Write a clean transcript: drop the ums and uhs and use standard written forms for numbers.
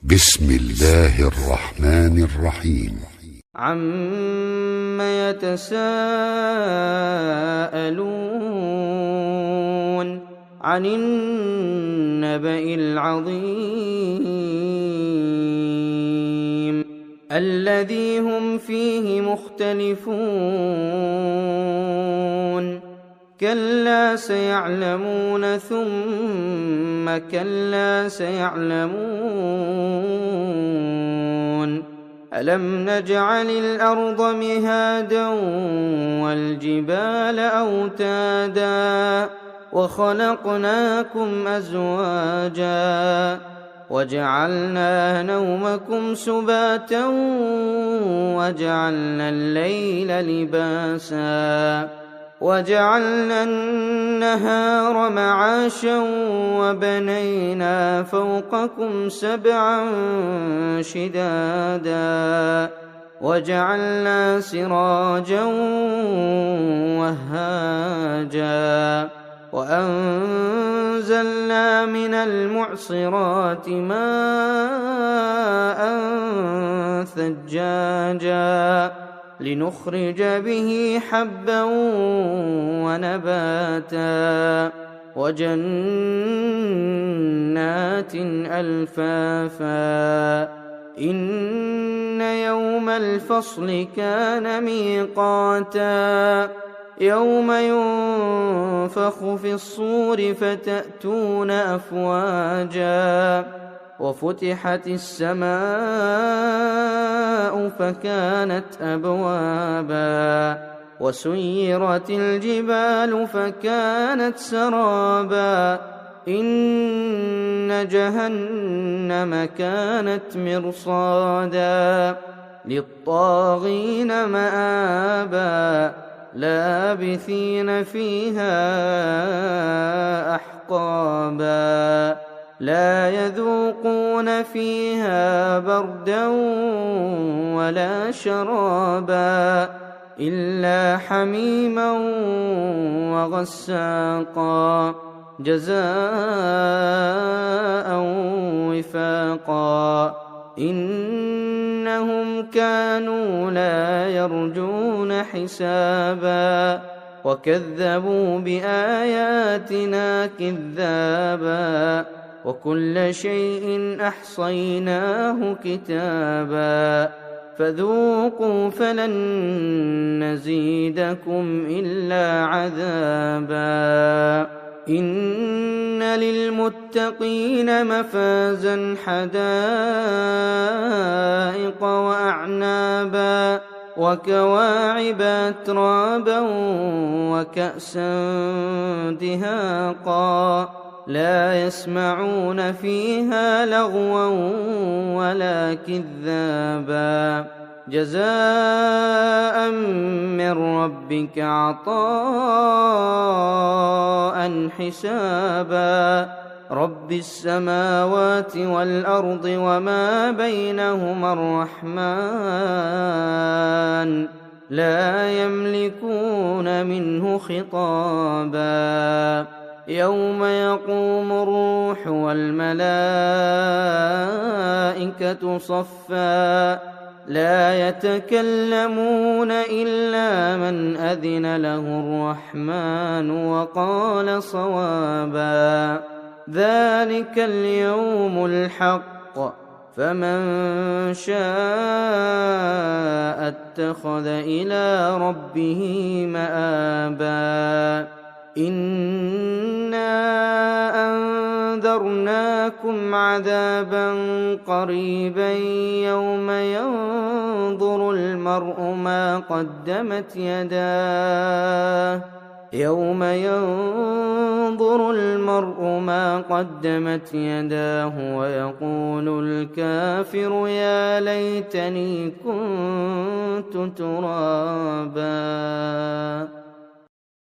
بسم الله الرحمن الرحيم. عم يتساءلون عن النبأ العظيم الذي هم فيه مختلفون كلا سيعلمون ثم كلا سيعلمون ألم نجعل الأرض مهادا والجبال أوتادا وخلقناكم أزواجا وجعلنا نومكم سباتا وجعلنا الليل لباسا وجعلنا النهار معاشا وبنينا فوقكم سبعا شدادا وجعلنا سراجا وهاجا وأنزلنا من المعصرات ماء ثجاجا لنخرج به حبا ونباتا وجنات ألفافا إن يوم الفصل كان ميقاتا يوم ينفخ في الصور فتأتون أفواجا وفتحت السماء فكانت أبوابا وسيرت الجبال فكانت سرابا إن جهنم كانت مرصادا للطاغين مآبا لابثين فيها أحقابا لا يذوقون فيها بردا ولا شرابا إلا حميما وغساقا جزاء وفاقا إنهم كانوا لا يرجون حسابا وكذبوا بآياتنا كذابا وكل شيء أحصيناه كتابا فذوقوا فلن نزيدكم إلا عذابا إن للمتقين مفازا حدائق وأعنابا وكواعب أترابا وكأسا دهاقا لا يسمعون فيها لغوا ولا كذابا جزاء من ربك عطاء حسابا رب السماوات والأرض وما بينهما الرحمن لا يملكون منه خطابا يوم يقوم الروح والملائكة صفا لا يتكلمون إلا من أذن له الرحمن وقال صوابا ذلك اليوم الحق فمن شاء اتخذ إلى ربه مآبا إنا أنذرناكم عذابا قريبا يوم ينظر المرء ما قدمت يداه ويقول الكافر يا ليتني كنت ترابا.